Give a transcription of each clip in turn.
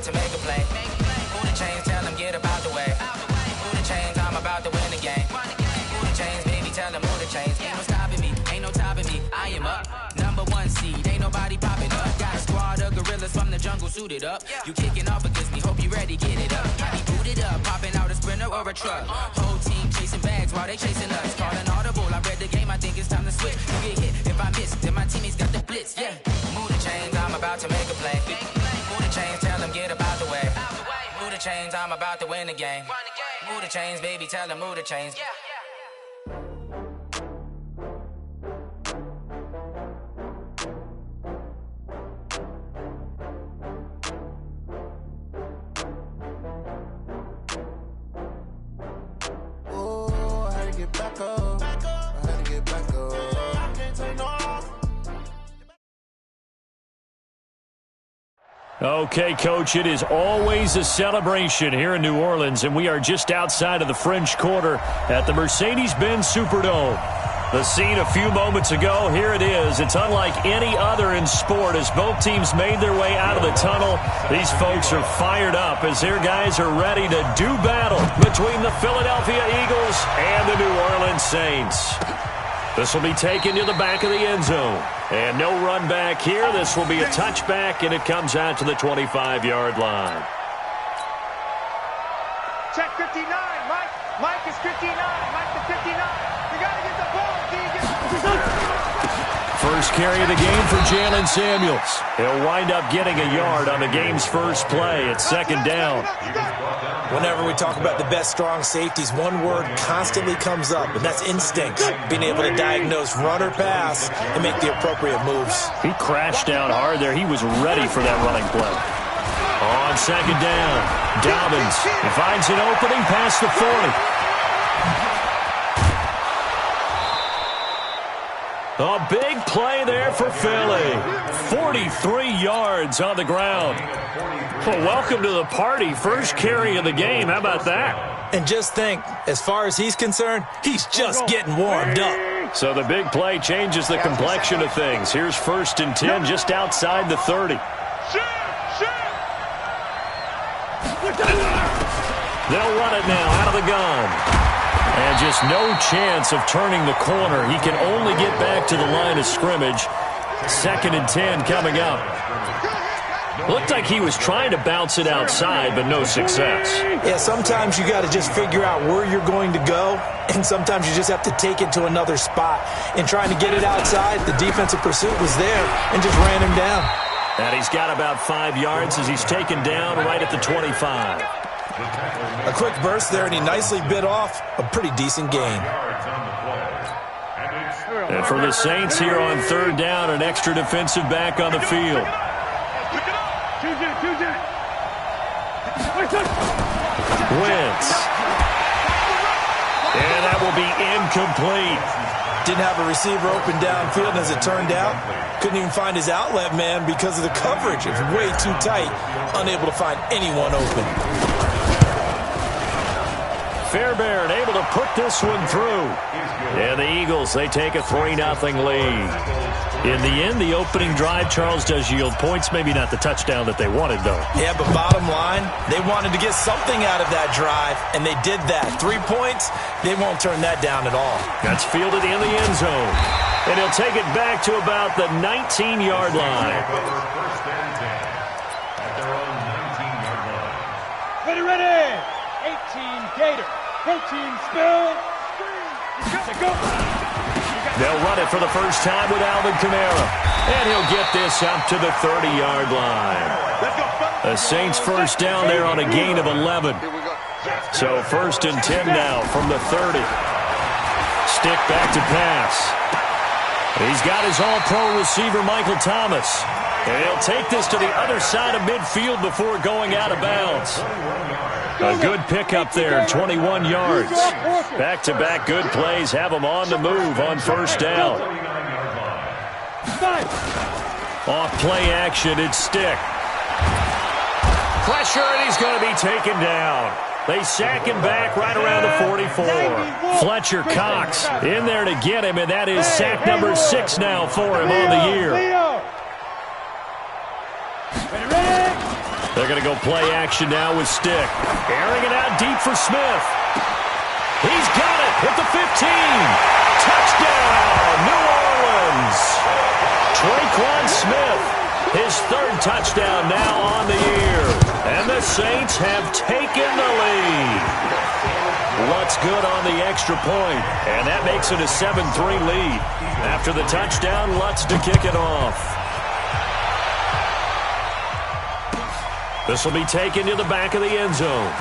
about to make a play. Move the chains, tell them get about the way. Move the chains, I'm about to win the game. Move the chains, baby, tell them move the chains. Ain't no stopping me, ain't no topping me. I am up, #1 seed, ain't nobody popping up. Got a squad of gorillas from the jungle suited up. You kicking off against me, hope you ready, get it up. I be booted up, popping out a Sprinter or a truck. Whole team chasing bags while they chasing us. Calling audible, I read the game, I think it's time to switch. You get hit if I miss, then my teammates got the blitz, yeah. Move the chains, I'm about to make a play. Move the chains, tell them get about the way. Move the chains, I'm about to win the game. Move the chains, baby, tell them move the chains. Okay, Coach, it is always a celebration here in New Orleans, and we are just outside of the French Quarter at the Mercedes-Benz Superdome. The scene a few moments ago, here it is. It's unlike any other in sport as both teams made their way out of the tunnel. These folks are fired up as their guys are ready to do battle between the Philadelphia Eagles and the New Orleans Saints. This will be taken to the back of the end zone. And no run back here. This will be a touchback, and it comes out to the 25-yard line. Check 59. Mike is 59. Mike the 59. You got to get the ball, Deegan. First carry of the game for Jalen Samuels. He'll wind up getting a yard on the game's first play. It's second down. Whenever we talk about the best strong safeties, one word constantly comes up, and that's instinct. Being able to diagnose run or pass and make the appropriate moves. He crashed down hard there. He was ready for that running play. On second down, Dobbins finds an opening past the 40. A big play there for Philly. 43 yards on the ground. Well, welcome to the party. First carry of the game. How about that? And just think, as far as he's concerned, he's just getting warmed up. So the big play changes the complexion of things. Here's 1st and 10 just outside the 30. They'll run it now out of the gun. And just no chance of turning the corner. He can only get back to the line of scrimmage. 2nd and 10 coming up. Looked like he was trying to bounce it outside, but no success. Yeah, sometimes you got to just figure out where you're going to go, and sometimes you just have to take it to another spot. In trying to get it outside, the defensive pursuit was there and just ran him down. And he's got about 5 yards as he's taken down right at the 25. A quick burst there, and he nicely bit off a pretty decent gain. And for the Saints here on 3rd down, an extra defensive back on the field. Wentz. And that will be incomplete. Didn't have a receiver open downfield, and as it turned out, couldn't even find his outlet man because of the coverage. It was way too tight, unable to find anyone open. Fairbairn able to put this one through. And the Eagles, they take a 3-0 lead. In the end, the opening drive, Charles, does yield points. Maybe not the touchdown that they wanted, though. Yeah, but bottom line, they wanted to get something out of that drive, and they did that. 3 points, they won't turn that down at all. That's fielded in the end zone. And he'll take it back to about the 19-yard line. Ready. 18 Gator. Protein spill. Go. They'll run it for the first time with Alvin Kamara. And he'll get this up to the 30-yard line. The Saints first down there on a gain of 11. So 1st and 10 now from the 30. Stick back to pass. He's got his all-pro receiver, Michael Thomas. And he'll take this to the other side of midfield before going out of bounds. A good pickup there, 21 yards. Back-to-back good plays have him on the move on 1st down. Off play action, it's Stick. Pressure, and he's going to be taken down. They sack him back right around the 44. Fletcher Cox in there to get him, and that is sack number 6 now for him on the year. The They're going to go play action now with Stick. Airing it out deep for Smith. He's got it at the 15. Touchdown, New Orleans. Traquan Smith, his third touchdown now on the year. And the Saints have taken the lead. Lutz good on the extra point, and that makes it a 7-3 lead. After the touchdown, Lutz to kick it off. This will be taken to the back of the end zone.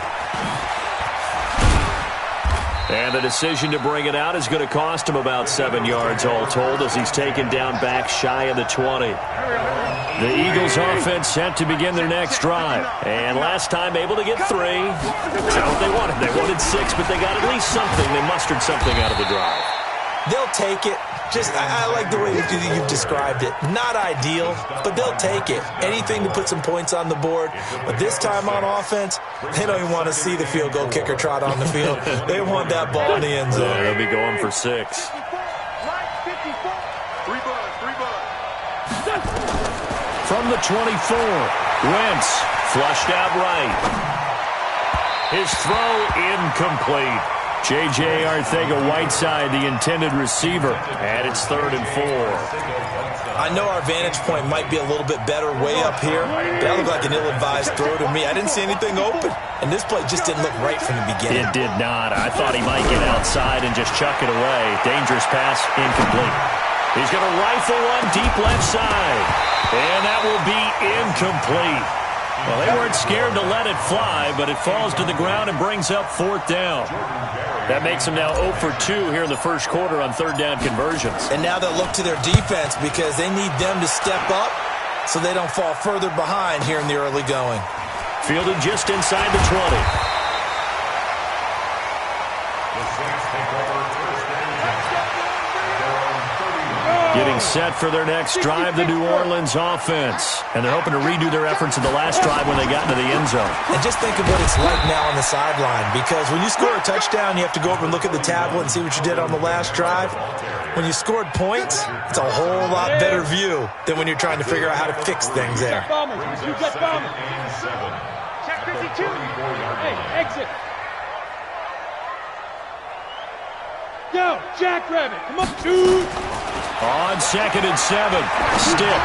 And the decision to bring it out is going to cost him about 7 yards all told as he's taken down back shy of the 20. The Eagles offense set to begin their next drive. And last time able to get 3. That's not what they wanted. They wanted 6, but they got at least something. They mustered something out of the drive. They'll take it. I like the way you've described it. Not ideal, but they'll take it. Anything to put some points on the board. But this time on offense, they don't even want to see the field goal kicker trot on the field. They want that ball in the end zone. Yeah, they'll be going for 6. From the 24, Wentz flushed out right. His throw incomplete. J.J. Arcega-Whiteside, the intended receiver, and it's 3rd and 4. I know our vantage point might be a little bit better way up here. That looked like an ill-advised throw to me. I didn't see anything open, and this play just didn't look right from the beginning. It did not. I thought he might get outside and just chuck it away. Dangerous pass, incomplete. He's going to rifle one deep left side, and that will be incomplete. Well, they weren't scared to let it fly, but it falls to the ground and brings up 4th down. That makes them now 0 for 2 here in the first quarter on 3rd down conversions. And now they'll look to their defense because they need them to step up so they don't fall further behind here in the early going. Fielded just inside the 20. Getting set for their next drive, the New Orleans offense. And they're hoping to redo their efforts in the last drive when they got into the end zone. And just think of what it's like now on the sideline, because when you score a touchdown, you have to go over and look at the tablet and see what you did on the last drive. When you scored points, it's a whole lot better view than when you're trying to figure out how to fix things there. Check 52. Hey, exit. Go, Jackrabbit. Come on, shoot. On 2nd and 7, Stick.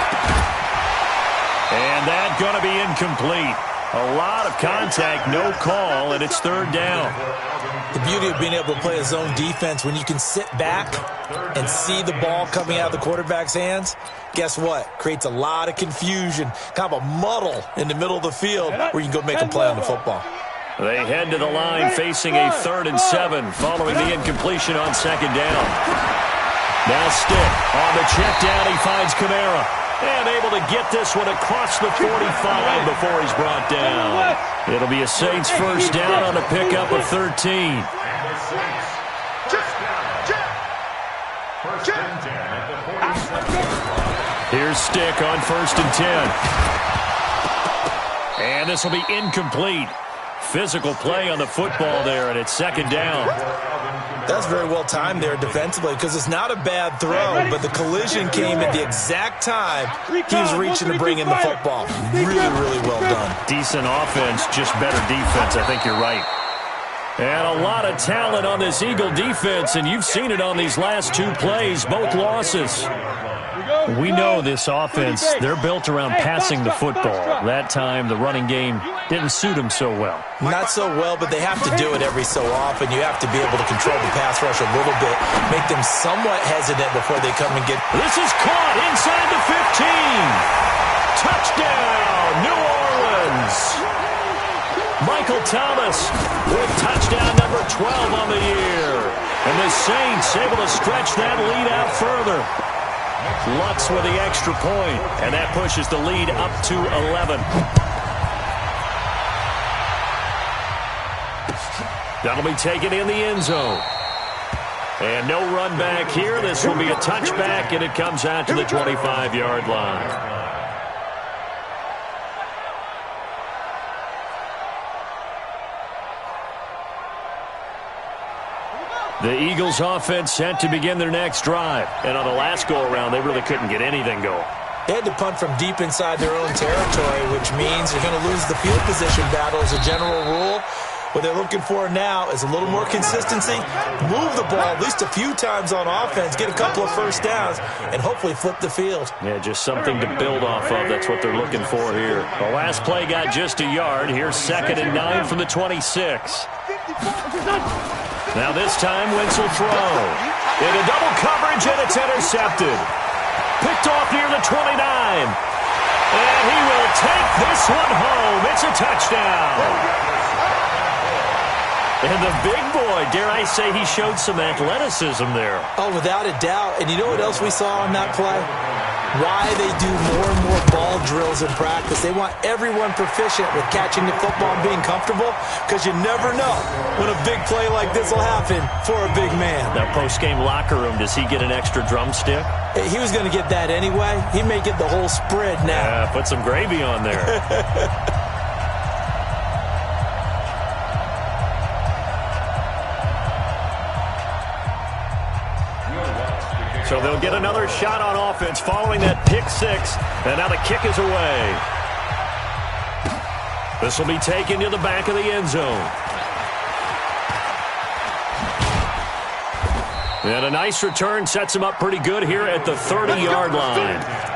And that's going to be incomplete. A lot of contact, no call, and it's 3rd down. The beauty of being able to play a zone defense when you can sit back and see the ball coming out of the quarterback's hands, guess what? Creates a lot of confusion, kind of a muddle in the middle of the field where you can go make a play on the football. They head to the line facing a 3rd and 7 following the incompletion on 2nd down. Now Stick on the check down. He finds Kamara. And able to get this one across the 45 before he's brought down. It'll be a Saints first down on a pickup of 13. Here's Stick on 1st and 10. And this will be incomplete. Physical play on the football there, and it's 2nd down. That's very well timed there defensively because it's not a bad throw, but the collision came at the exact time he was reaching to bring in the football. Really, really well done. Decent offense, just better defense. I think you're right. And a lot of talent on this Eagle defense, and you've seen it on these last 2 plays, both losses. We know this offense, they're built around passing the football. That time, the running game didn't suit them so well. Not so well, but they have to do it every so often. You have to be able to control the pass rush a little bit, make them somewhat hesitant before they come and get. This is caught inside the 15. Touchdown, New Orleans. Michael Thomas with touchdown number 12 on the year. And the Saints able to stretch that lead out further. Lutz with the extra point, and that pushes the lead up to 11. That'll be taken in the end zone. And no run back here. This will be a touchback, and it comes out to the 25-yard line. The Eagles offense set to begin their next drive. And on the last go-around, they really couldn't get anything going. They had to punt from deep inside their own territory, which means they're going to lose the field position battle as a general rule. What they're looking for now is a little more consistency, move the ball at least a few times on offense, get a couple of first downs, and hopefully flip the field. Yeah, just something to build off of. That's what they're looking for here. The last play got just a yard. Here's 2nd and 9 from the 26. Now this time, Wentz will throw. Into double coverage, and it's intercepted. Picked off near the 29. And he will take this one home. It's a touchdown. And the big boy, dare I say, he showed some athleticism there. Oh, without a doubt. And you know what else we saw on that play? Why they do more and more ball drills in practice. They want everyone proficient with catching the football and being comfortable, because you never know when a big play like this will happen for a big man. That post-game locker room, does he get an extra drumstick? He was going to get that anyway. He may get the whole spread now. Yeah, put some gravy on there. So they'll get another shot on offense following that pick six. And now the kick is away. This will be taken to the back of the end zone. And a nice return sets him up pretty good here at the 30-yard line.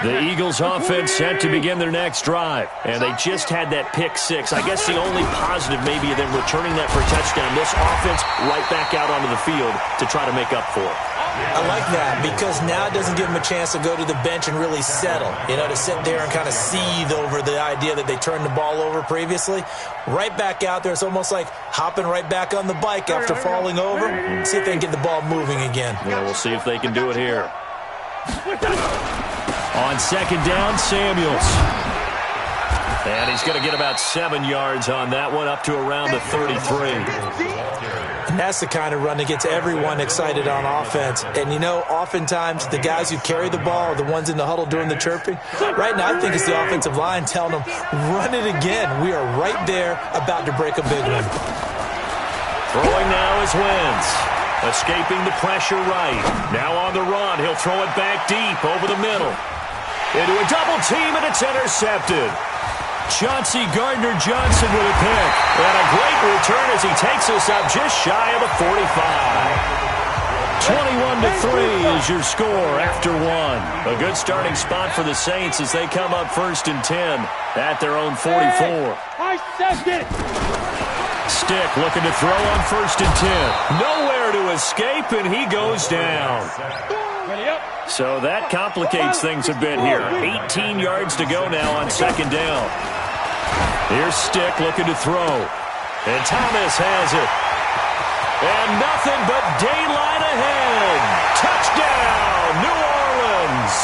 The Eagles offense set to begin their next drive. And they just had that pick six. I guess the only positive maybe of them returning that for a touchdown. This offense right back out onto the field to try to make up for it. I like that, because now it doesn't give them a chance to go to the bench and really settle. You know, to sit there and kind of seethe over the idea that they turned the ball over previously. Right back out there. It's almost like hopping right back on the bike after falling over. See if they can get the ball moving again. Yeah, we'll see if they can do it here. On 2nd down, Samuels. And he's going to get about 7 yards on that one, up to around the 33. And that's the kind of run that gets everyone excited on offense. And, you know, oftentimes the guys who carry the ball are the ones in the huddle doing the chirping. Right now, I think it's the offensive line telling them, run it again. We are right there about to break a big one. Throwing now is Wentz. Escaping the pressure right. Now on the run. He'll throw it back deep over the middle. Into a double team, and it's intercepted. Chauncey Gardner-Johnson with a pick. And a great return as he takes us up just shy of the 45. 21-3 is your score after one. A good starting spot for the Saints as they come up 1st and 10 at their own 44. Stick looking to throw on 1st and 10. Nowhere to escape, and he goes down. So that complicates things a bit here. 18 yards to go now on 2nd down. Here's Stick looking to throw. And Thomas has it. And nothing but daylight ahead. Touchdown, New Orleans.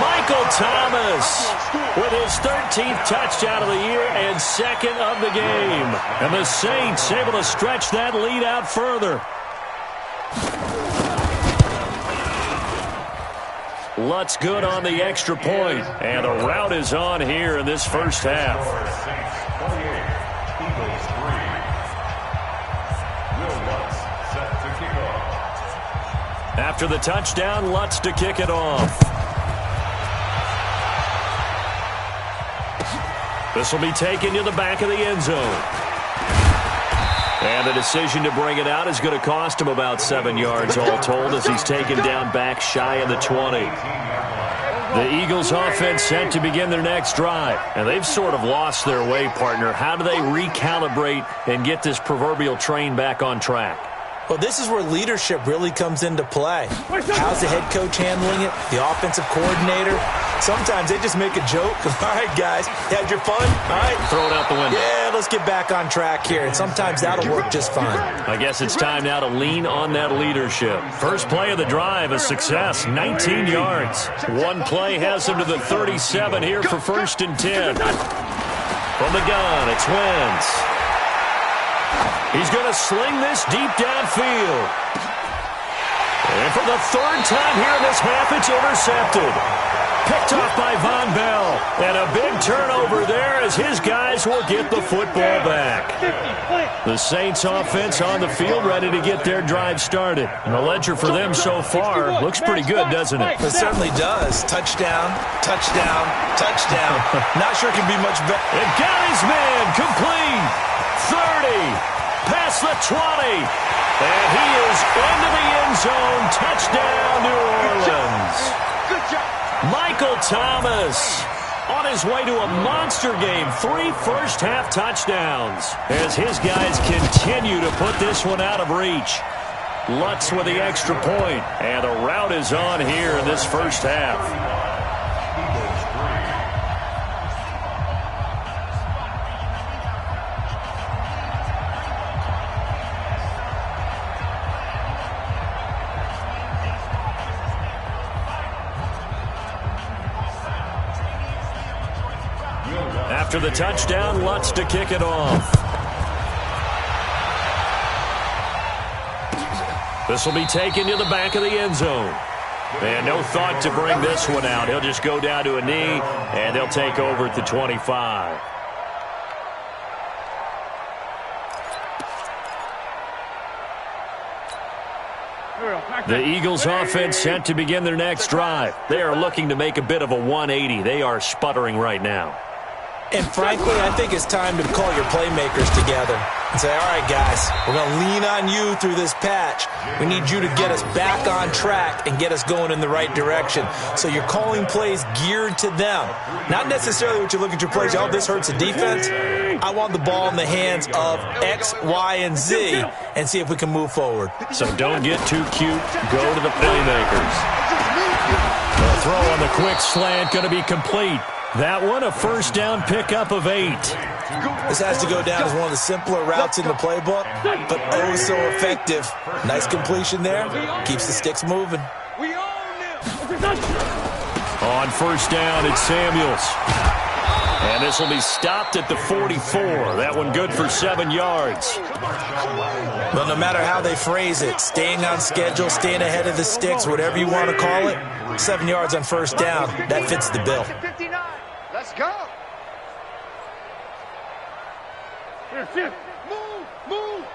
Michael Thomas with his 13th touchdown of the year and 2nd of the game. And the Saints able to stretch that lead out further. Lutz good on the extra point. And the route is on here in this first half. After the touchdown, Lutz to kick it off. This will be taken to the back of the end zone. And the decision to bring it out is going to cost him about 7 yards all told as he's taken down back shy of the 20. The Eagles offense set to begin their next drive. And they've sort of lost their way, partner. How do they recalibrate and get this proverbial train back on track? Well, this is where leadership really comes into play. How's the head coach handling it? The offensive coordinator? Sometimes they just make a joke. All right, guys, had your fun? All right. Throw it out the window. Yeah, let's get back on track here. And sometimes that'll work just fine. I guess it's time now to lean on that leadership. First play of the drive, a success, 19 yards. One play has him to the 37 here for 1st and 10. From the gun, it's Wentz. He's going to sling this deep downfield. And for the 3rd time here in this half, it's intercepted. Picked off by Von Bell. And a big turnover there as his guys will get the football back. The Saints offense on the field ready to get their drive started. And the ledger for them so far looks pretty good, doesn't it? It certainly does. Touchdown, touchdown, touchdown. Not sure it can be much better. And got his man complete. 30. Past the 20. And he is into the end zone. Touchdown, New Orleans. Good job. Michael Thomas on his way to a monster game. 3 first-half touchdowns as his guys continue to put this one out of reach. Lutz with the extra point. And the rout is on here in this first half. After the touchdown, Lutz to kick it off. This will be taken to the back of the end zone. And no thought to bring this one out. He'll just go down to a knee, and they'll take over at the 25. The Eagles offense set to begin their next drive. They are looking to make a bit of a 180. They are sputtering right now. And frankly, I think it's time to call your playmakers together and say, all right, guys, we're going to lean on you through this patch. We need you to get us back on track and get us going in the right direction. So you're calling plays geared to them. Not necessarily what you look at your plays, oh, this hurts the defense. I want the ball in the hands of X, Y, and Z and see if we can move forward. So don't get too cute. Go to the playmakers. The throw on the quick slant going to be complete. That one, a first down pickup of 8. This has to go down as one of the simpler routes in the playbook, but oh so effective. Nice completion there. Keeps the sticks moving. On first down, it's Samuels. And this will be stopped at the 44. That one good for 7 yards. Well, no matter how they phrase it, staying on schedule, staying ahead of the sticks, whatever you want to call it, 7 yards on first down, that fits the bill. Let's go. Here. Move.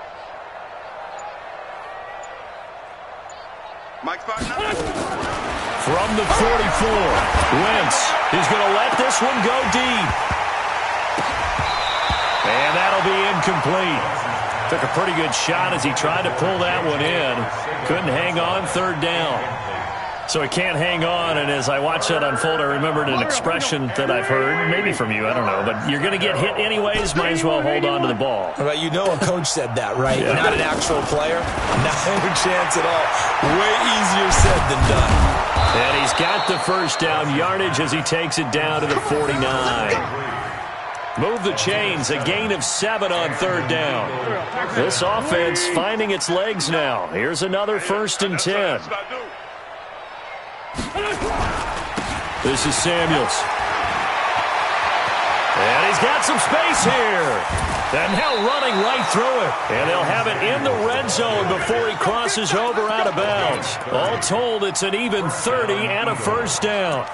Mike's back now. From the 44, Wentz is going to let this one go deep. And that'll be incomplete. Took a pretty good shot as he tried to pull that one in. Couldn't hang on third down. So he can't hang on, and as I watched that unfold, I remembered an expression that I've heard, maybe from you, I don't know, but you're going to get hit anyways, might as well hold on to the ball. Well, you know a coach said that, right? Yeah. Not an actual player. No chance at all. Way easier said than done. And he's got the first down yardage as he takes it down to the 49. Move the chains, a gain of 7 on third down. This offense finding its legs now. Here's another 1st and 10. This is Samuels. And he's got some space here. And now running right through it. And they'll have it in the red zone before he crosses over out of bounds. All told, it's an even 30 and a first down.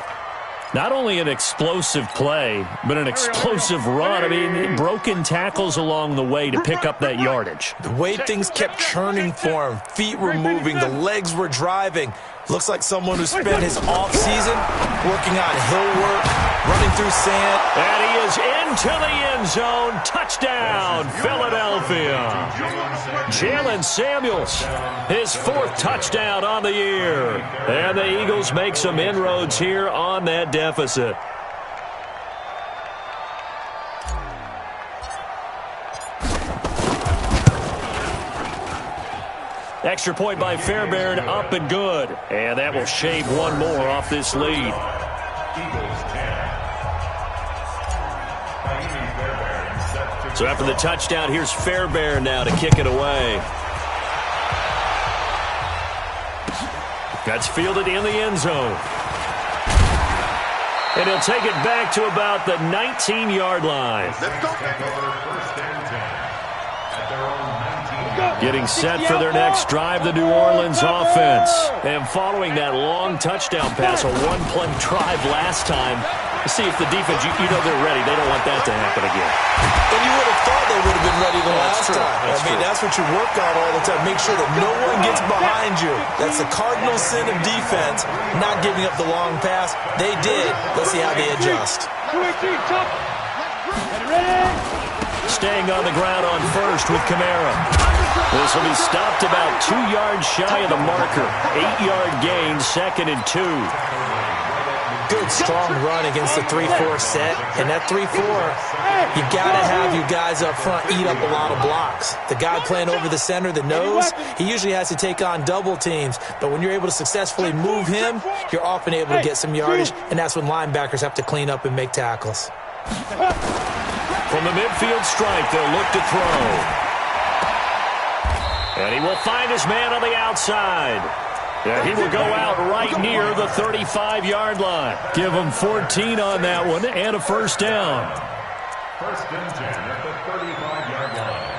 Not only an explosive play, but an explosive run. I mean, broken tackles along the way to pick up that yardage. The way things kept churning for him, feet were moving, the legs were driving. Looks like someone who spent his offseason working on hill work, running through sand. And he is into the end zone. Touchdown, Philadelphia. Jalen Samuels, his 4th touchdown on the year. And the Eagles make some inroads here on that deficit. Extra point by Fairbairn, up and good. And that will shave one more off this lead. So after the touchdown, here's Fairbairn now to kick it away. That's fielded in the end zone. And he'll take it back to about the 19-yard line. Let's go. Getting set for their next drive, the New Orleans offense. And following that long touchdown pass, a one-play drive last time, see if the defense, you know they're ready. They don't want that to happen again. And you would have thought they would have been ready the last time. That's what you work on all the time. Make sure that no one gets behind you. That's the cardinal sin of defense, not giving up the long pass. They did. Let's see how they adjust. Staying on the ground on first with Kamara. This will be stopped about 2 yards shy of the marker. 8-yard gain, 2nd and 2. Good, strong run against the 3-4 set. And that 3-4, you got to have you guys up front eat up a lot of blocks. The guy playing over the center, the nose, he usually has to take on double teams. But when you're able to successfully move him, you're often able to get some yardage, and that's when linebackers have to clean up and make tackles. From the midfield stripe, they'll look to throw. And he will find his man on the outside. He will go out right near the 35-yard line. Give him 14 on that one and a first down. First and 10 at the 35-yard line.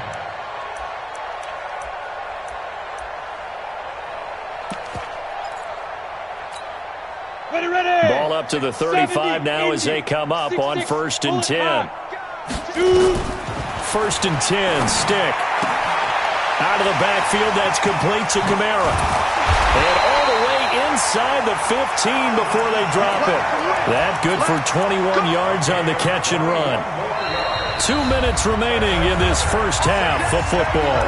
Ready. Ball up to the 35 now as they come up on 1st and 10. 1st and 10, stick. Out of the backfield, that's complete to Kamara. And all the way inside the 15 before they drop it. That good for 21 yards on the catch and run. 2 minutes remaining in this first half of football.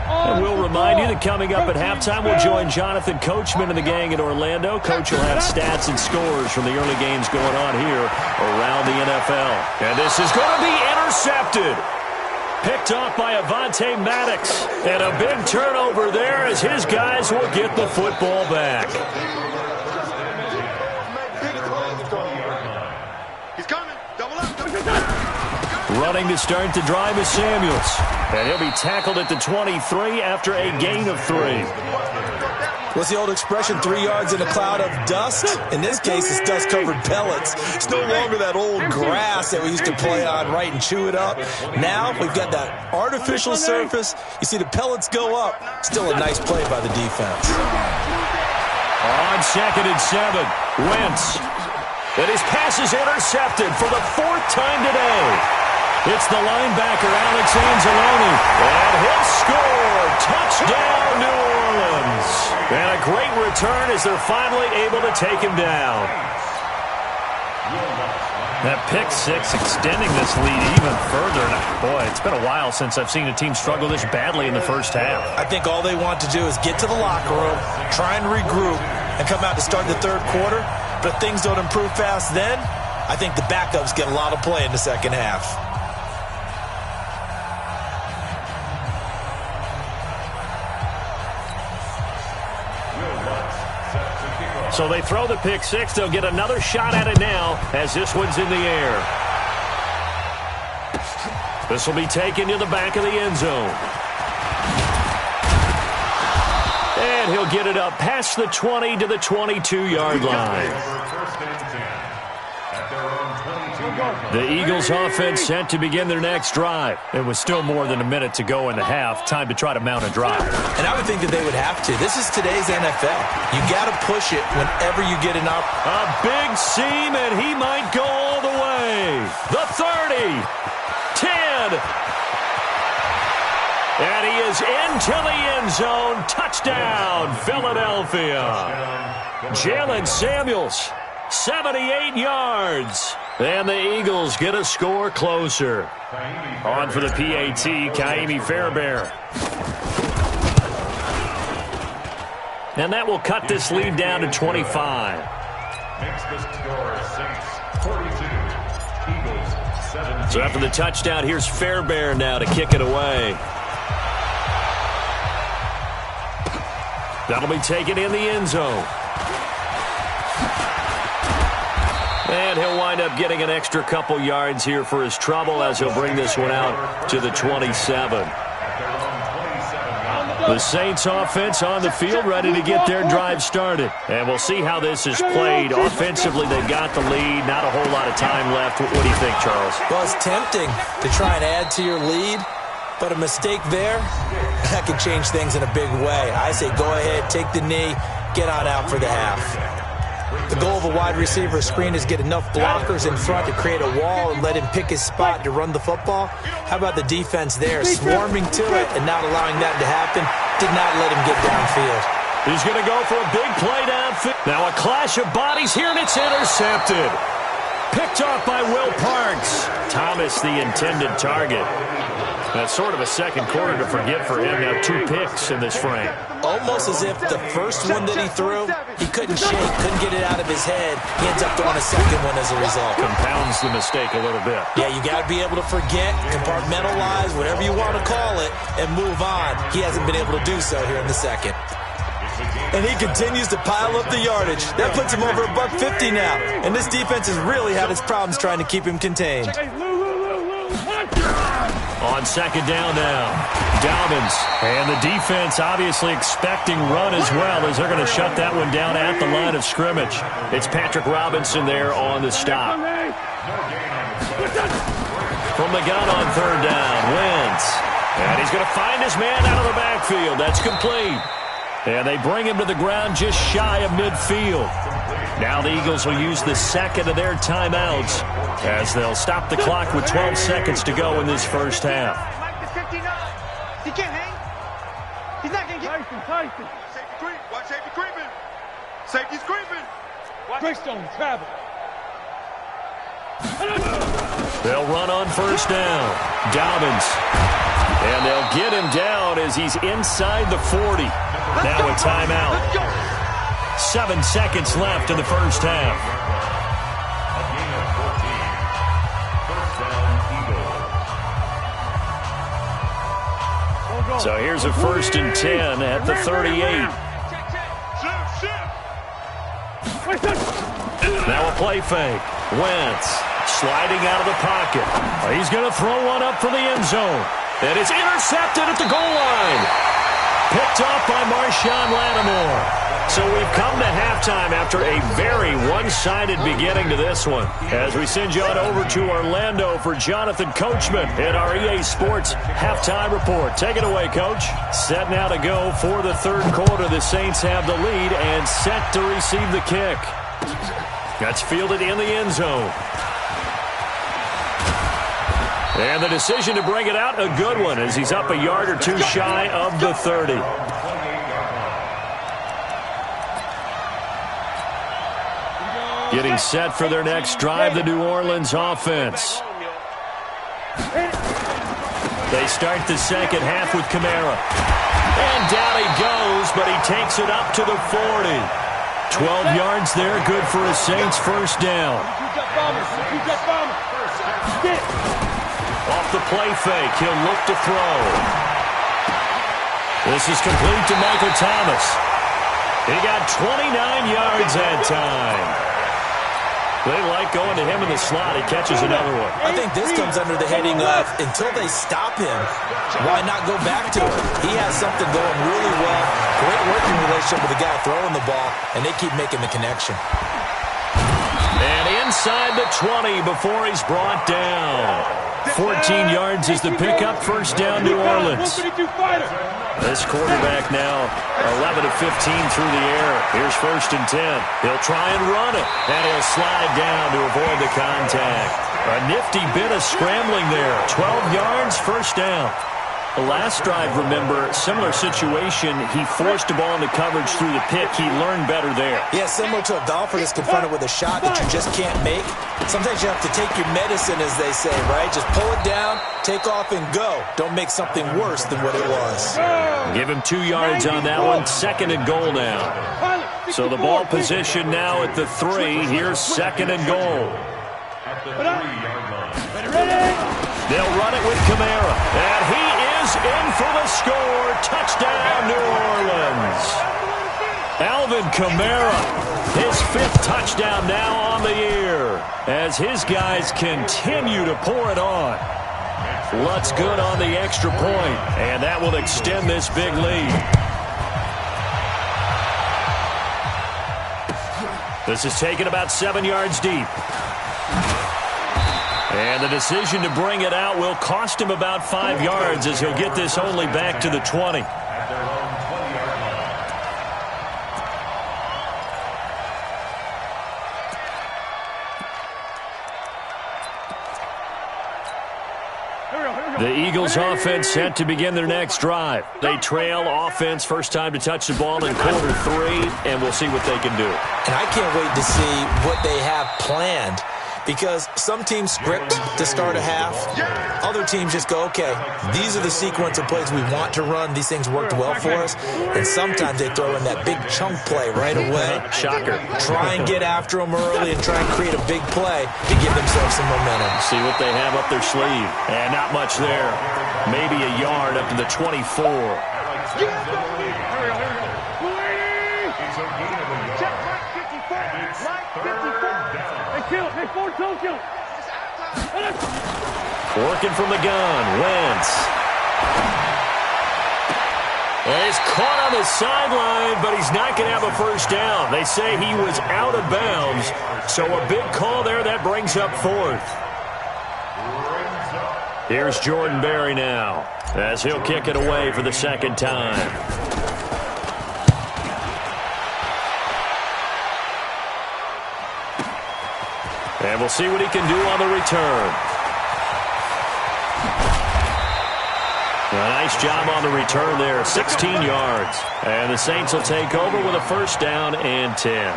And we'll remind you that coming up at halftime, we'll join Jonathan Coachman and the gang in Orlando. Coach will have stats and scores from the early games going on here around the NFL. And this is going to be intercepted. Picked off by Avonte Maddox. And a big turnover there as his guys will get the football back. He's coming. Double up. Running to start the drive is Samuels. And he'll be tackled at the 23 after a gain of 3. What's the old expression, 3 yards in a cloud of dust? In this case, it's dust-covered pellets. It's no longer that old grass that we used to play on, right, and chew it up. Now we've got that artificial surface. You see the pellets go up. Still a nice play by the defense. On 2nd and 7, Wentz. And his pass is intercepted for the 4th time today. It's the linebacker, Alex Anzalone. And he'll score. Touchdown, New Orleans. And a great return as they're finally able to take him down. That pick six extending this lead even further. Boy, it's been a while since I've seen a team struggle this badly in the first half. I think all they want to do is get to the locker room, try and regroup, and come out to start the third quarter. But if things don't improve fast then, I think the backups get a lot of play in the second half. So they throw the pick six. They'll get another shot at it now as this one's in the air. This will be taken to the back of the end zone. And he'll get it up past the 20 to the 22-yard line. The Eagles offense set to begin their next drive. It was still more than a minute to go in the half. Time to try to mount a drive. And I would think that they would have to. This is today's NFL. You got to push it whenever you get an up. A big seam, and he might go all the way. The 30, 10. And he is into the end zone. Touchdown, Philadelphia. Jalen Samuels, 78 yards. And the Eagles get a score closer. On for the PAT, Kaimi Fairbairn. And that will cut this lead down to 25. Makes the score Saints 42, Eagles 17. So after the touchdown, here's Fairbairn now to kick it away. That'll be taken in the end zone. And he'll wind up getting an extra couple yards here for his trouble as he'll bring this one out to the 27. The Saints offense on the field, ready to get their drive started. And we'll see how this is played. Offensively, they've got the lead. Not a whole lot of time left. What do you think, Charles? Well, it's tempting to try and add to your lead, but a mistake there, that could change things in a big way. I say go ahead, take the knee, get on out for the half. The goal of a wide receiver screen is get enough blockers in front to create a wall and let him pick his spot to run the football. How about the defense there, swarming to it and not allowing that to happen? Did not let him get downfield. He's going to go for a big play downfield. Now a clash of bodies here, and it's intercepted. Picked off by Will Parks. Thomas, the intended target. That's sort of a second quarter to forget for him. Now 2 picks in this frame. Almost as if the first one that he threw, he couldn't shake, couldn't get it out of his head. He ends up throwing a second one as a result. Compounds the mistake a little bit. Yeah, you got to be able to forget, compartmentalize, whatever you want to call it, and move on. He hasn't been able to do so here in the second. And he continues to pile up the yardage. That puts him over $150 now. And this defense has really had its problems trying to keep him contained. On second down now, Dobbins. And the defense obviously expecting run as well, as they're going to shut that one down at the line of scrimmage. It's Patrick Robinson there on the stop. From the gun on third down, Wentz. And he's going to find his man out of the backfield. That's complete. And they bring him to the ground just shy of midfield. Now the Eagles will use the second of their timeouts as they'll stop the clock with 12 seconds to go in this first half. Mike is 59. He can't hang. He's not going to get... Tyson. Safety creep. Watch safety creeping. Safety's creeping. Greystone, travel. They'll run on first down. Dobbins. And they'll get him down as he's inside the 40. Now a timeout. 7 seconds left in the first half. So here's a 1st and 10 at the 38. Now a play fake. Wentz sliding out of the pocket. He's going to throw one up for the end zone. And it's intercepted at the goal line. Picked off by Marshawn Lattimore. So we've come to halftime after a very one-sided beginning to this one. As we send you on over to Orlando for Jonathan Coachman at our EA Sports Halftime Report. Take it away, Coach. Set now to go for the third quarter. The Saints have the lead and set to receive the kick. That's fielded in the end zone. And the decision to bring it out, a good one, as he's up a yard or two shy of the 30. Getting set for their next drive, the New Orleans offense. They start the second half with Kamara. And down he goes, but he takes it up to the 40. 12 yards there, good for a Saints first down. Off the play fake, he'll look to throw. This is complete to Michael Thomas. He got 29 yards that time. They like going to him in the slot. He catches another one. I think this comes under the heading of, until they stop him, why not go back to him? He has something going really well. Great working relationship with the guy throwing the ball, and they keep making the connection. And inside the 20 before he's brought down. 14 yards is the pickup, first down New Orleans. This quarterback now 11 of 15 through the air. Here's 1st and 10. He'll try and run it, and he'll slide down to avoid the contact. A nifty bit of scrambling there. 12 yards, first down. The last drive, remember, similar situation. He forced a ball into coverage through the pick. He learned better there. Yeah, similar to a golfer that's confronted with a shot that you just can't make. Sometimes you have to take your medicine, as they say, right? Just pull it down, take off, and go. Don't make something worse than what it was. Give him 2 yards on that one. 2nd and goal now. So the ball position now at the 3. Here's 2nd and goal. They'll run it with Kamara. And he is in for the score. Touchdown, New Orleans. Alvin Kamara, his 5th touchdown now on the year, as his guys continue to pour it on. Lutz good on the extra point, and that will extend this big lead. This is taken about 7 yards deep. And the decision to bring it out will cost him about 5 yards as he'll get this only back to the 20. The Eagles offense set to begin their next drive. They trail offense first time to touch the ball in quarter 3, and we'll see what they can do. And I can't wait to see what they have planned, because some teams script to start a half. Other teams just go, okay, these are the sequence of plays we want to run. These things worked well for us. And sometimes they throw in that big chunk play right away. Shocker. Try and get after them early and try and create a big play to give themselves some momentum. See what they have up their sleeve. And not much there. Maybe a yard up to the 24. Working from the gun, Wentz. And he's caught on the sideline, but he's not going to have a first down. They say he was out of bounds, so a big call there that brings up 4th. Here's Jordan Berry now, as he'll kick it away for the second time. And we'll see what he can do on the return. A nice job on the return there, 16 yards. And the Saints will take over with a first down and 10.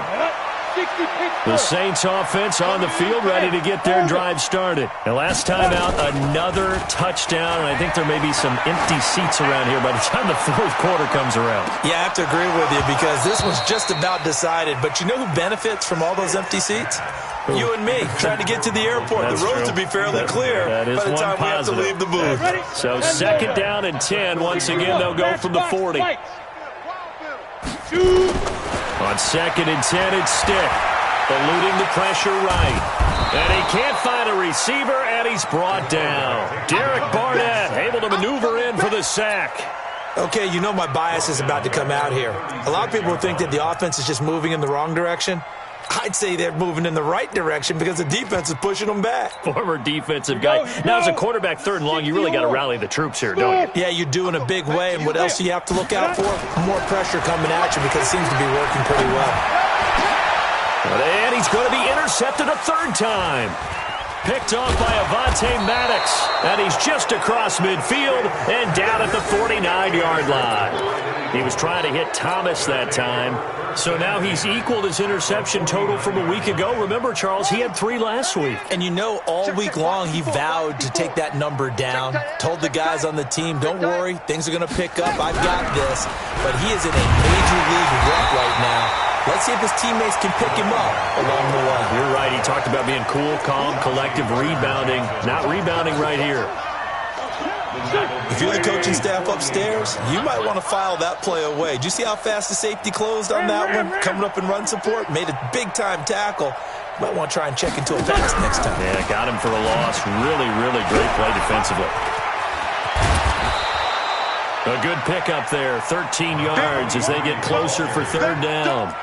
The Saints offense on the field ready to get their drive started. And last time out, another touchdown, and I think there may be some empty seats around here by the time the fourth quarter comes around. Yeah, I have to agree with you because this one's just about decided. But you know who benefits from all those empty seats? You and me, trying to get to the airport. That's the roads true. will be fairly clear by the time we have to leave the booth. So second down and 10. Once again, they'll go from the 40. On second and 10, it's Stick. Eluding the pressure right. And he can't find a receiver, and he's brought down. Derek Barnett able to maneuver in for the sack. Okay, you know my bias is about to come out here. A lot of people think that the offense is just moving in the wrong direction. I'd say they're moving in the right direction because the defense is pushing them back. Former defensive guy. Now, as a quarterback, 3rd and long, you really got to rally the troops here, don't you? Yeah, you do in a big way. And what else do you have to look out for? More pressure coming at you because it seems to be working pretty well. And he's going to be intercepted a 3rd time. Picked off by Avonte Maddox. And he's just across midfield and down at the 49-yard line. He was trying to hit Thomas that time. So now he's equaled his interception total from a week ago. Remember, Charles, he had 3 last week. And you know, all week long he vowed to take that number down. Told the guys on the team, don't worry, things are going to pick up. I've got this. But he is in a major league rut right now. Let's see if his teammates can pick him up along the way. You're right. He talked about being cool, calm, collective, rebounding. Not rebounding right here. If you're the coaching staff upstairs, you might want to file that play away. Did you see how fast the safety closed on that one? Coming up in run support, made a big-time tackle. Might want to try and check into a pass next time. Yeah, got him for a loss. Really, really great play defensively. A good pickup there, 13 yards as they get closer for 3rd down.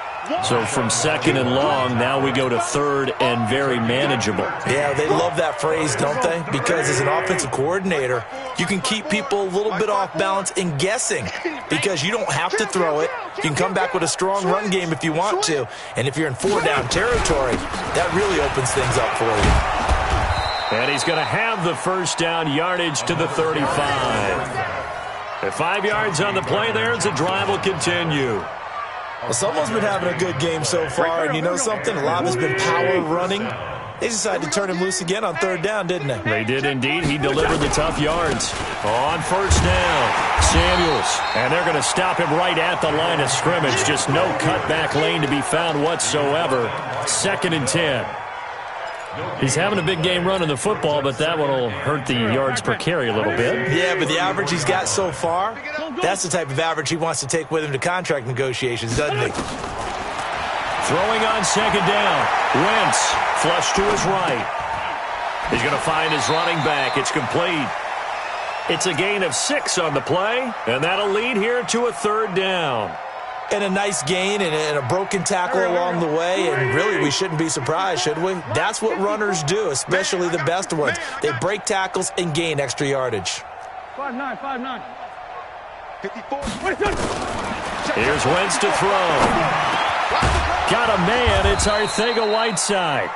So from 2nd and long, now we go to 3rd and very manageable. Yeah, they love that phrase, don't they? Because as an offensive coordinator, you can keep people a little bit off balance and guessing because you don't have to throw it. You can come back with a strong run game if you want to. And if you're in 4-down territory, that really opens things up for you. And he's going to have the first down yardage to the 35. At 5 yards on the play there as the drive will continue. Well, someone's been having a good game so far, and you know something? A lot has been power running. They decided to turn him loose again on 3rd down, didn't they? They did indeed. He delivered the tough yards. On 1st down, Samuels. And they're going to stop him right at the line of scrimmage. Just no cutback lane to be found whatsoever. 2nd and 10. He's having a big game running the football, but that one will hurt the yards per carry a little bit. Yeah, but the average he's got so far, that's the type of average he wants to take with him to contract negotiations, doesn't he? Throwing on 2nd down. Wentz, flush to his right. He's going to find his running back. It's complete. It's a gain of 6 on the play, and that'll lead here to a 3rd down. And a nice gain and a broken tackle along the way, and really we shouldn't be surprised, should we? That's what runners do, especially the best ones. They break tackles and gain extra yardage. 5-9. 54. Here's Wentz to throw. Got a man. It's Arcega-Whiteside.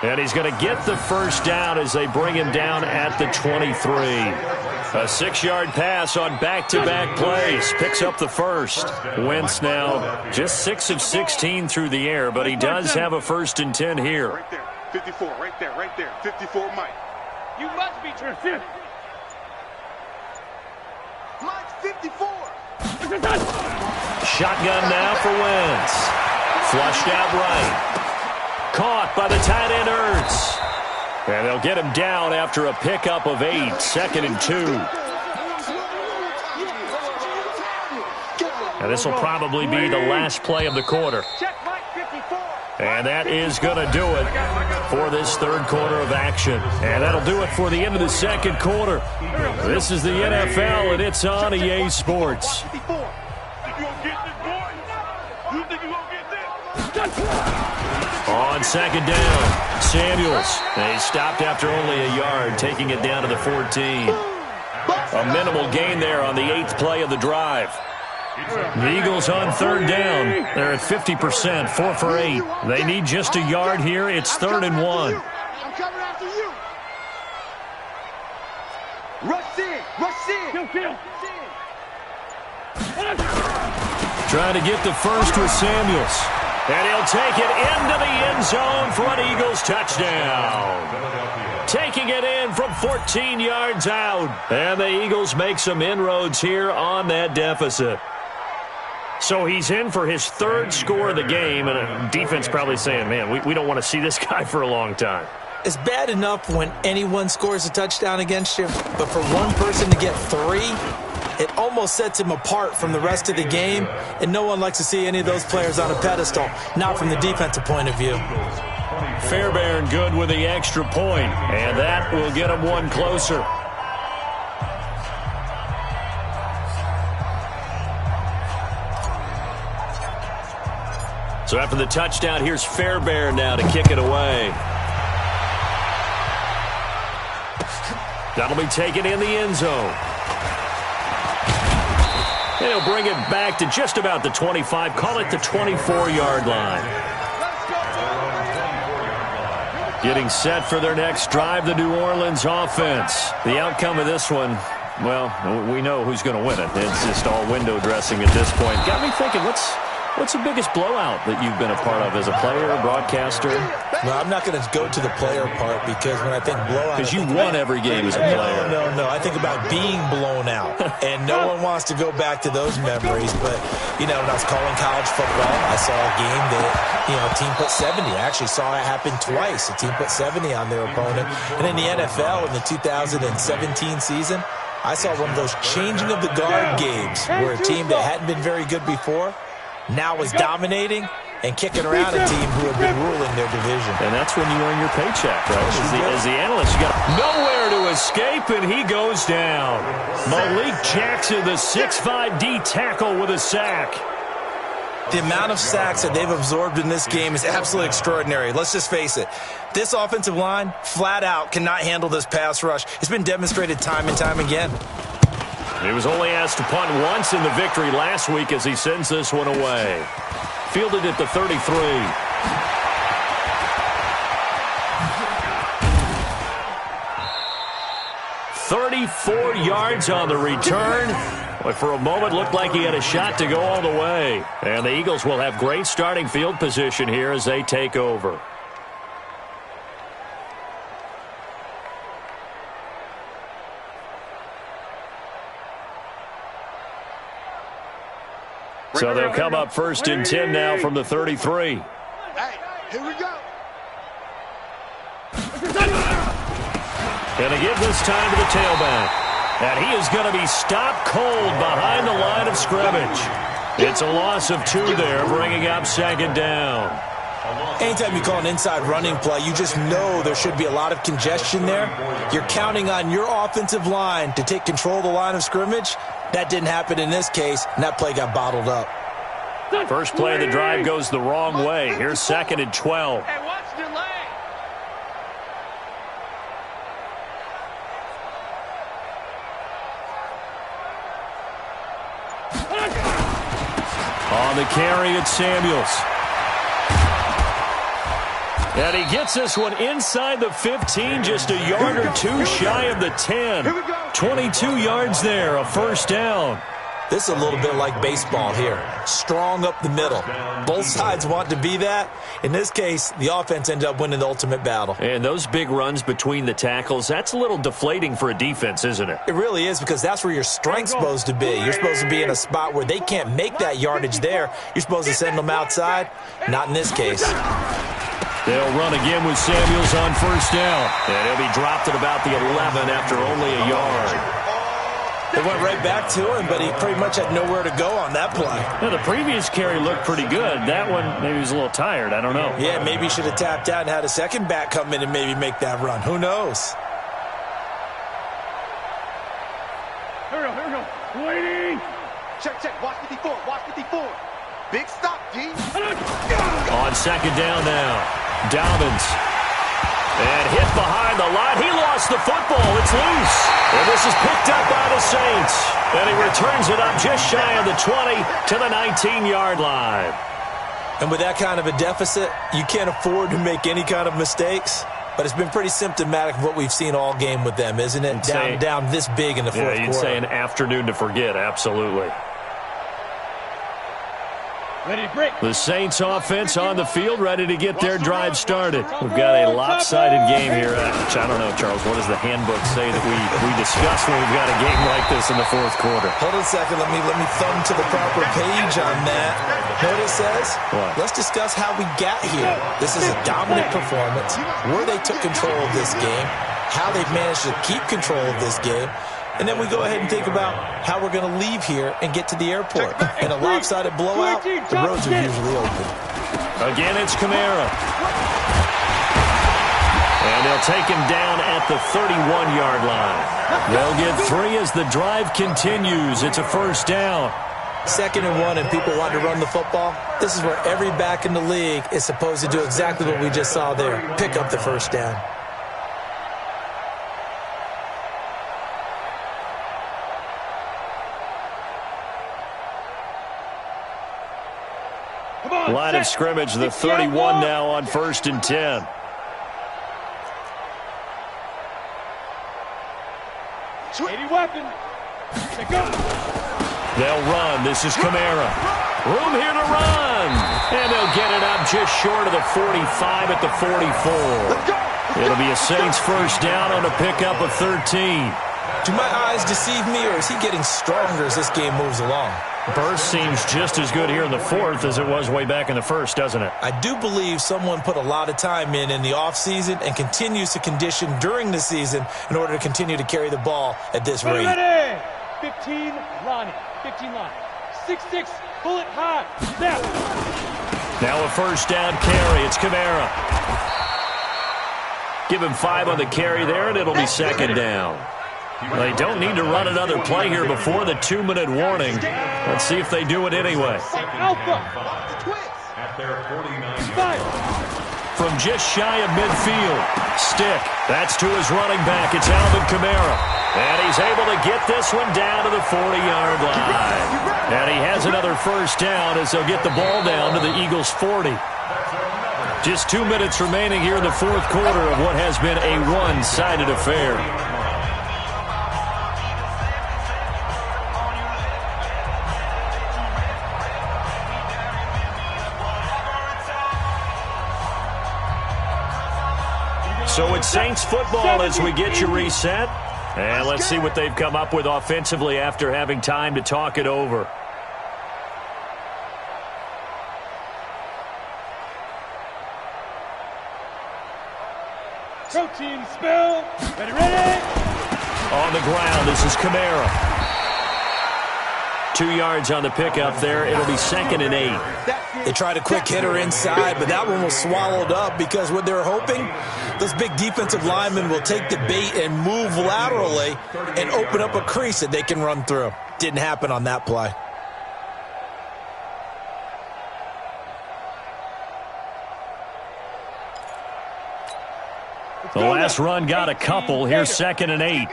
And he's going to get the first down as they bring him down at the 23. A 6-yard pass on back-to-back plays. Picks up the first. Wentz now just 6 of 16 through the air, but he does have a 1st and 10 here. Right there. 54. Right there. 54, Mike. You must be true. Mike's 54. Shotgun now for Wentz. Flushed out right. Caught by the tight end Ertz. And they'll get him down after a pickup of 8, 2nd and 2. And this will probably be the last play of the quarter. Check Mike 54. And that is going to do it for this 3rd quarter of action. And that'll do it for the end of the 2nd quarter. This is the NFL, and it's on EA Sports. 54. You gonna get this, boy? You think you gonna get this? On 2nd down, Samuels. They stopped after only a yard, taking it down to the 14. A minimal gain there on the 8th play of the drive. The Eagles on 3rd down. They're at 50%, 4 for 8. They need just a yard here. It's 3rd and 1. I'm coming after you. Rush in. Kill. Trying to get the first with Samuels. And he'll take it into the end zone for an Eagles touchdown. Taking it in from 14 yards out. And the Eagles make some inroads here on that deficit. So he's in for his 3rd score of the game, and a defense probably saying, man, we don't want to see this guy for a long time. It's bad enough when anyone scores a touchdown against you, but for one person to get 3, it almost sets him apart from the rest of the game, and no one likes to see any of those players on a pedestal, not from the defensive point of view. Fairbairn good with the extra point, and that will get him one closer. So after the touchdown, here's Fairbairn now to kick it away. That'll be taken in the end zone. And he'll bring it back to just about the 25, call it the 24-yard line. Getting set for their next drive, the New Orleans offense. The outcome of this one, well, we know who's going to win it. It's just all window dressing at this point. Got me thinking, what's the biggest blowout that you've been a part of as a player, broadcaster? No, I'm not going to go to the player part because when I think blowout... Because you won every game as a player. No. I think about being blown out. And no one wants to go back to those memories. But, when I was calling college football, I saw a game that, a team put 70. I actually saw it happen twice. A team put 70 on their opponent. And in the NFL, in the 2017 season, I saw one of those changing of the guard games where a team that hadn't been very good before now was dominating and kicking around a team who had been ruling their division. And that's when you earn your paycheck, right? As the analyst, you got nowhere to escape, and he goes down. Malik Jackson, the 6'5" D tackle with a sack. The amount of sacks that they've absorbed in this game is absolutely extraordinary. Let's just face it. This offensive line, flat out, cannot handle this pass rush. It's been demonstrated time and time again. He was only asked to punt once in the victory last week as he sends this one away. Fielded at the 33. "34 yards on the return. But for a moment, looked like he had a shot to go all the way. And the Eagles will have great starting field position here as they take over. So they'll come up 1st and 10 now from the 33. Hey, here we go. Going to give this time to the tailback. And he is going to be stopped cold behind the line of scrimmage. It's a loss of 2 there, bringing up 2nd down. Anytime you call an inside running play, you just know there should be a lot of congestion there. You're counting on your offensive line to take control of the line of scrimmage. That didn't happen in this case, and that play got bottled up. First play of the drive goes the wrong way. Here's 2nd and 12. Hey, watch the leg. On the carry, it's Samuels. And he gets this one inside the 15, just a yard or two shy of the 10. 22 yards there, a first down. This is a little bit like baseball here. Strong up the middle. Both sides want to be that. In this case, the offense ended up winning the ultimate battle. And those big runs between the tackles, that's a little deflating for a defense, isn't it? It really is, because that's where your strength's supposed to be. You're supposed to be in a spot where they can't make that yardage there. You're supposed to send them outside. Not in this case. They'll run again with Samuels on first down. And he'll be dropped at about the 11 after only a yard. They went right back to him, but he pretty much had nowhere to go on that play. Now, the previous carry looked pretty good. That one, maybe he was a little tired. I don't know. Yeah, maybe he should have tapped out and had a second back come in and maybe make that run. Who knows? Here we go. Waiting. Check. Watch 54. Watch 54. Big stop, D. On second down now, Dobbins. And hit behind the line. He lost the football. It's loose. And this is picked up by the Saints. And he returns it up just shy of the 20 to the 19-yard line. And with that kind of a deficit, you can't afford to make any kind of mistakes. But it's been pretty symptomatic of what we've seen all game with them, isn't it? Down this big in the fourth quarter. Yeah, you'd say an afternoon to forget, absolutely. Ready to break. The Saints offense on the field, ready to get their drive started. We've got a lopsided game here. Which I don't know, Charles, what does the handbook say that we discuss when we've got a game like this in the fourth quarter? Hold on a second. Let me thumb to the proper page on that. Know what it says? What? Let's discuss how we got here. This is a dominant performance, where they took control of this game, how they've managed to keep control of this game. And then we go ahead and think about how we're going to leave here and get to the airport. In a lopsided blowout, the roads are usually open. Again, it's Kamara. And they'll take him down at the 31-yard line. They'll get 3 as the drive continues. It's a first down. 2nd and 1, and people want to run the football. This is where every back in the league is supposed to do exactly what we just saw there. Pick up the first down. Line of scrimmage, the 31 now on 1st and 10. Weapon. They'll run. This is Kamara. Room here to run. And they'll get it up just short of the 45 at the 44. It'll be a Saints first down on a pickup of 13. Do my eyes deceive me, or is he getting stronger as this game moves along? Burst seems just as good here in the fourth as it was way back in the first, doesn't it? I do believe someone put a lot of time in the offseason and continues to condition during the season in order to continue to carry the ball at this rate. Ready. 15 line. 15 line. 6-6. Bullet high. Snap. Now a first down carry. It's Kamara. Give him 5 on the carry there, and it'll be second down. They don't need to run another play here before the 2-minute warning. Let's see if they do it anyway. Alpha. At their 49. From just shy of midfield, Stick. That's to his running back. It's Alvin Kamara. And he's able to get this one down to the 40-yard line. And he has another first down as they'll get the ball down to the Eagles' 40. Just 2 minutes remaining here in the fourth quarter of what has been a one-sided affair. So it's Saints football as we get you reset. And let's see what they've come up with offensively after having time to talk it over. Protein spill. Ready. On the ground, this is Kamara. 2 yards on the pickup there. It'll be 2nd and 8. They tried a quick hitter inside, but that one was swallowed up because what they're hoping, those big defensive linemen will take the bait and move laterally and open up a crease that they can run through. Didn't happen on that play. The last run got a couple. Here's 2nd and 8.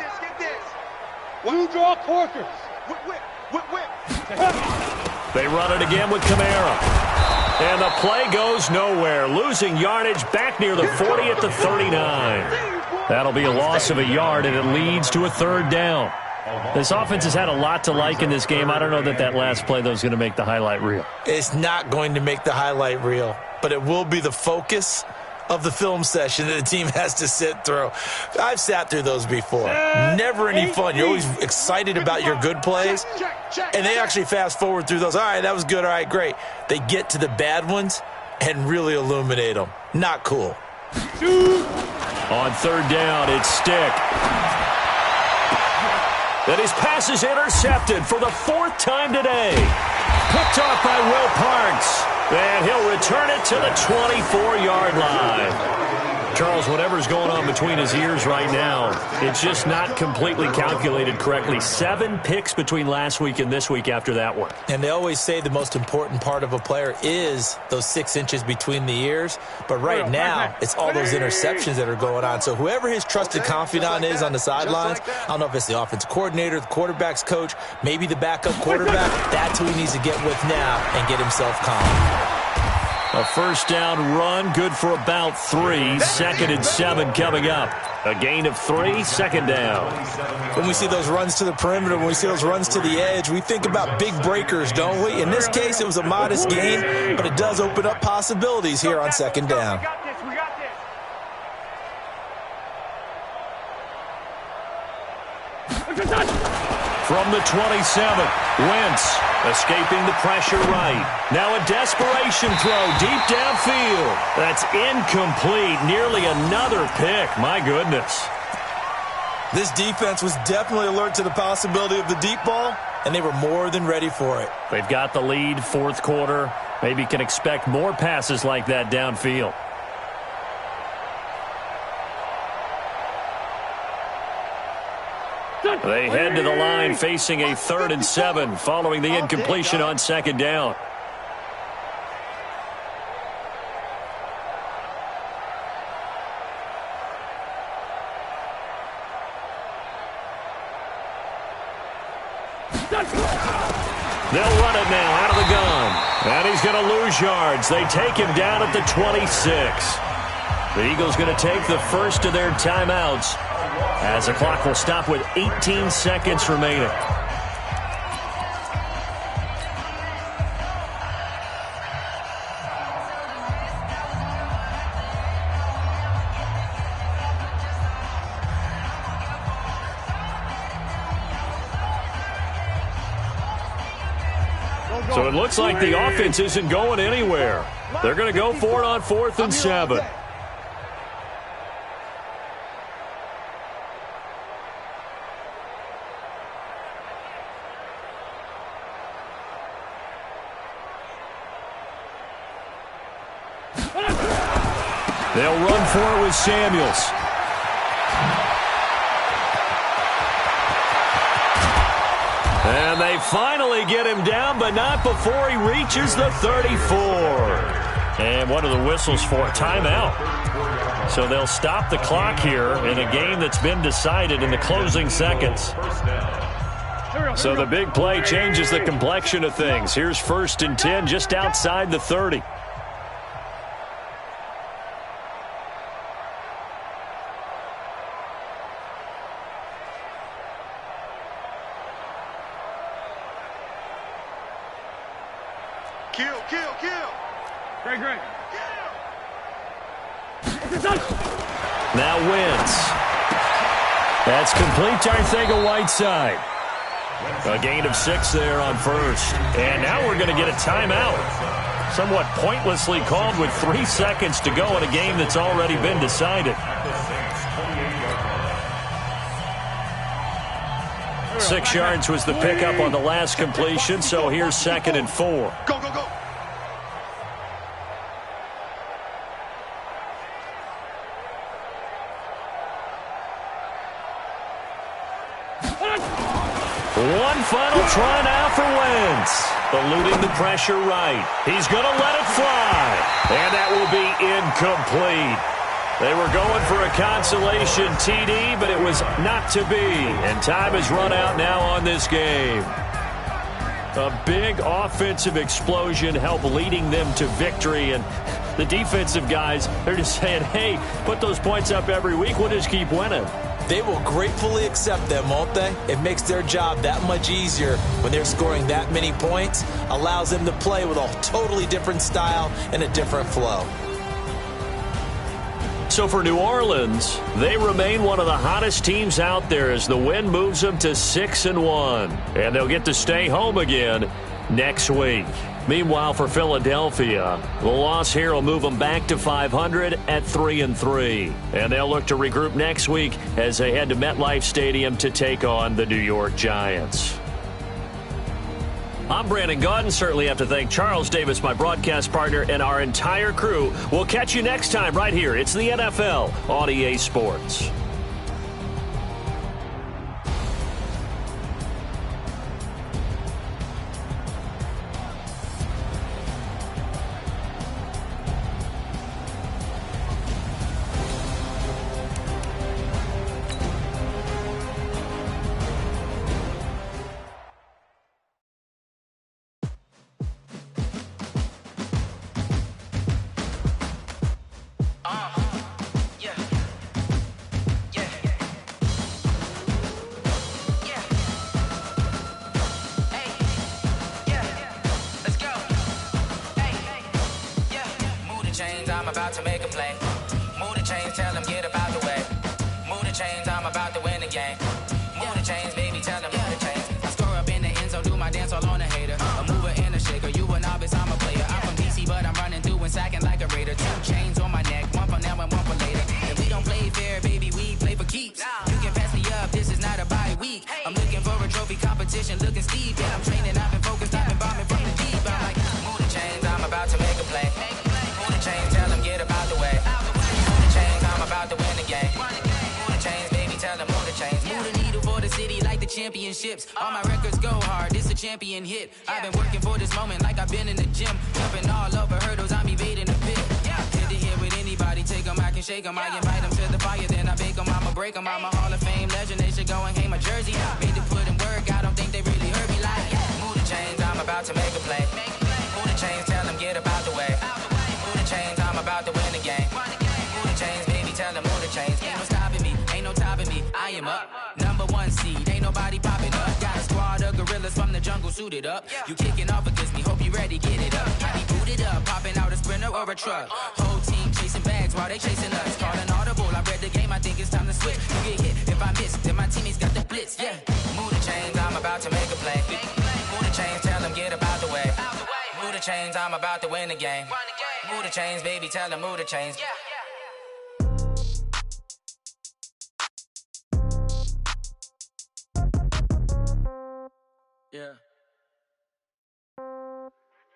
You draw quarters. They run it again with Kamara. And the play goes nowhere. Losing yardage back near the 40 at the 39. That'll be a loss of a yard, and it leads to a 3rd down. This offense has had a lot to like in this game. I don't know that last play, though, is going to make the highlight reel. It's not going to make the highlight reel, but it will be the focus of the film session that the team has to sit through. I've sat through those before. Never any fun. You're always excited about your good plays, and they actually fast forward through those. All right, that was good. All right, great. They get to the bad ones and really illuminate them. Not cool. On 3rd down, it's Stick. And his pass is intercepted for the 4th time today. Picked off by Will Parks. And he'll return it to the 24-yard line. Charles, whatever's going on between his ears right now, it's just not completely calculated correctly. 7 picks between last week and this week after that one. And they always say the most important part of a player is those 6 inches between the ears. But right now, it's all those interceptions that are going on. So whoever his trusted confidant is on the sidelines, I don't know if it's the offensive coordinator, the quarterback's coach, maybe the backup quarterback, that's who he needs to get with now and get himself calm. A 1st down run, good for about 3. 2nd and 7 coming up. A gain of 3, 2nd down. When we see those runs to the perimeter, when we see those runs to the edge, we think about big breakers, don't we? In this case, it was a modest gain, but it does open up possibilities here on 2nd down. We got this. From the 27, Wentz escaping the pressure right. Now a desperation throw deep downfield. That's incomplete. Nearly another pick. My goodness. This defense was definitely alert to the possibility of the deep ball, and they were more than ready for it. They've got the lead, 4th quarter. Maybe can expect more passes like that downfield. They head to the line facing a 3rd and 7 following the incompletion on 2nd down. They'll run it now out of the gun. And he's going to lose yards. They take him down at the 26. The Eagles going to take the first of their timeouts, as the clock will stop with 18 seconds remaining. So it looks like the offense isn't going anywhere. They're going to go for it on 4th and 7. They'll run for it with Samuels. And they finally get him down, but not before he reaches the 34. And what are the whistles for? Timeout. So they'll stop the clock here in a game that's been decided in the closing seconds. So the big play changes the complexion of things. Here's 1st and 10 just outside the 30. Kill. Great. Now Wentz. That's complete to Arcega-Whiteside. A gain of 6 there on 1st. And now we're going to get a timeout. Somewhat pointlessly called with 3 seconds to go in a game that's already been decided. 6 yards was the pickup on the last completion, so here's 2nd and 4. Go, go, go. One final try now for Wentz. Eluding the pressure right. He's going to let it fly. And that will be incomplete. They were going for a consolation TD, but it was not to be. And time has run out now on this game. A big offensive explosion helped leading them to victory. And the defensive guys, they're just saying, hey, put those points up every week. We'll just keep winning. They will gratefully accept them, won't they? It makes their job that much easier when they're scoring that many points. Allows them to play with a totally different style and a different flow. So for New Orleans, they remain one of the hottest teams out there as the win moves them to 6-1. And they'll get to stay home again next week. Meanwhile, for Philadelphia, the loss here will move them back to 500 at 3-3. And they'll look to regroup next week as they head to MetLife Stadium to take on the New York Giants. I'm Brandon Gaudin. Certainly have to thank Charles Davis, my broadcast partner, and our entire crew. We'll catch you next time right here. It's the NFL on EA Sports. I'm about to make a play. Move the chains, tell them get up out the way. Move the chains, I'm about to win the game. Move the chains, baby, tell them move the chains. I score up in the end zone, do my dance all on a hater. A mover and a shaker, you a novice, I'm a player. I'm from DC, but I'm running through and sacking like a raider. 2 chains on my neck, one for now and one for later. If we don't play fair, baby, we play for keeps. You can pass me up, this is not a bye week. I'm looking for a trophy competition, looking steep. And I'm training, I've been focused, I've been bombing from the deep. I'm like, move the chains, I'm about to make a play. Move the chains, tell them get up out the way. Move the chains, I'm about to win the game. Move the chains, baby, tell them move the chains. Move the needle for the city like the championships. All my records go hard, this a champion hit. I've been working for this moment like I've been in the gym. Jumping all over hurdles, I'm evading the pit. Hit to hit with anybody, take them, I can shake them. I invite them to the fire, then I bake them, I'ma break them. I'm a Hall of Fame legend, they should go and hang my jersey. Made to put in work, I don't think they really heard me like. Move the chains, I'm about to make a play. Move the chains, tell them get up out the way. Move the chains, I'm about to win the game. Move the chains, baby, tell them move the chains. Ain't no stopping me, ain't no topping me. I am up, #1 seed, ain't nobody popping up. Got a squad of gorillas from the jungle suited up. You kicking off against me, hope you ready, get it up. I be booted up, popping out a sprinter or a truck. Whole team chasing bags while they chasing us. Calling audible, I read the game, I think it's time to switch. You get hit, if I miss, then my teammates got the blitz, yeah. Move the chains, I'm about to make a play. Move the chains, tell them get up out the way. Move the chains, I'm about to win the game. Move the chains, baby, tell them move the chains. Yeah.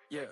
Yeah.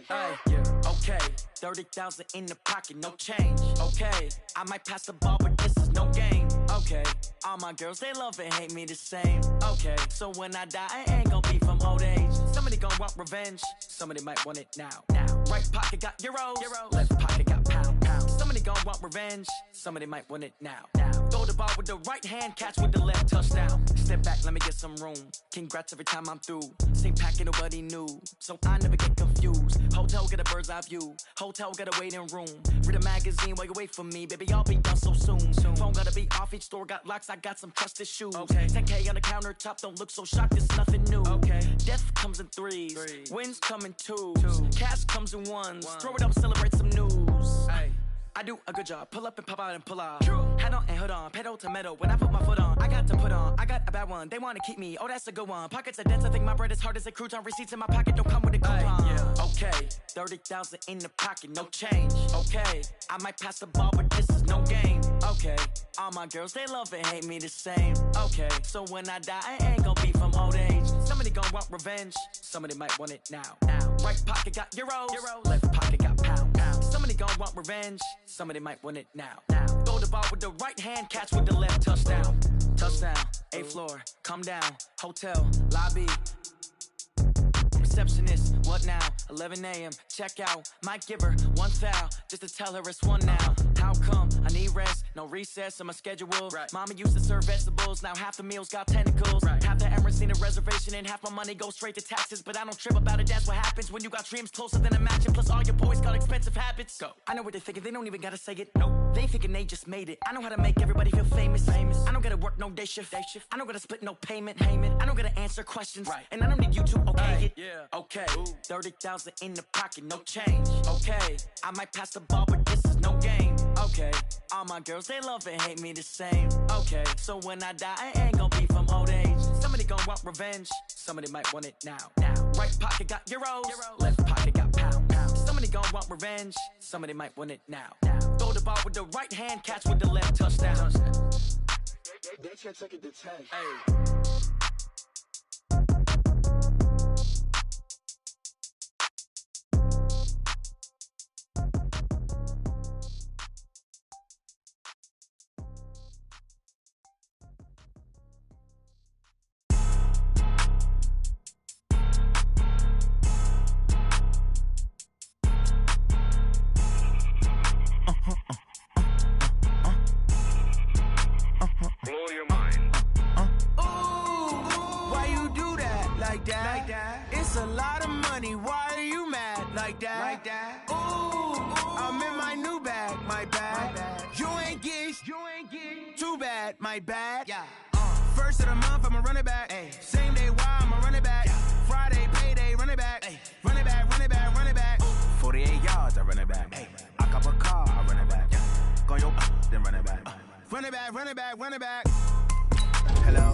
Hey, yeah. Okay. 30,000 in the pocket, no change. Okay. I might pass the ball, but this is no game. Okay. All my girls, they love and hate me the same. Okay. So when I die, I ain't gonna be from old age. Somebody gonna want revenge. Somebody might want it now. Right pocket got euros. Left pocket got pounds. Somebody gonna want revenge. Somebody might want it now. Throw the ball with the right hand, catch with the left, touchdown. Step back, let me get some room. Congrats every time I'm through. Same packet, nobody knew. So I never get confused. Hotel get a bird's eye view. Hotel get a waiting room. Read a magazine while you wait for me. Baby, I'll be done so soon. Phone gotta be off, each store got locks. I got some trusted shoes. Okay. 10K on the countertop, don't look so shocked, it's nothing new. Okay. Death comes in threes. Wins come in twos. Cash comes in ones. Throw it up, celebrate some news. Hey. I do a good job. Pull up and pop out and pull out. Head on and hood on. Pedal to metal. When I put my foot on, I got to put on. I got a bad one. They want to keep me. Oh, that's a good one. Pockets are dense. I think my bread is hard as a crouton. Receipts in my pocket don't come with a coupon. Okay. 30,000 in the pocket. No change. Okay. I might pass the ball, but this is no no game. Okay, all my girls, they love and hate me the same. Okay, so when I die, I ain't gon' be from old age. Somebody gon' want revenge, somebody might want it now. Right pocket got euros, left pocket got pounds. Somebody gon' want revenge, somebody might want it now. Throw the ball with the right hand, catch with the left, touchdown. Touchdown, 8th floor, come down, hotel, lobby. Receptionist, what now? 11 a.m., check out. Might give her one foul, just to tell her it's one now. How come? I need rest, no recess in my schedule. Right. Mama used to serve vegetables, now half the meals got tentacles. Right. Half the Emirates need a reservation and half my money goes straight to taxes. But I don't trip about it, that's what happens when you got dreams closer than a match. And plus all your boys got expensive habits. Go. I know what they're thinking, they don't even gotta say it. Nope. They thinking they just made it. I know how to make everybody feel famous. I don't gotta work no day shift. I don't gotta split no payment. I don't gotta answer questions. Right. And I don't need you to okay it. Yeah. Okay, 30,000 in the pocket, no change. Okay, I might pass the ball, but this is no game. Okay, all my girls, they love and hate me the same. Okay, so when I die, I ain't gon' be from old age. Somebody gon' want revenge, somebody might want it now. Right pocket got euros, left pocket got pounds. Somebody gon' want revenge, somebody might want it now. Throw the ball with the right hand, catch with the left, touchdown. They can't take it to 10. Hey. Blow your mind. Why you do that like that? It's a lot of money. Why are you mad like that? Ooh, I'm in my new bag, my bad. You ain't get too bad, my bad. Yeah. First of the month, I'ma run it back. Ay. Same day, why I'ma run it back. Yeah. Friday, payday, run it back. Ay. Run it back, run it back, run it back. 48 yards, I run it back. Ay. I cop a car, I run it back. Yeah. Go yo, then run it back. Run it back, run it back, run it back. Hello.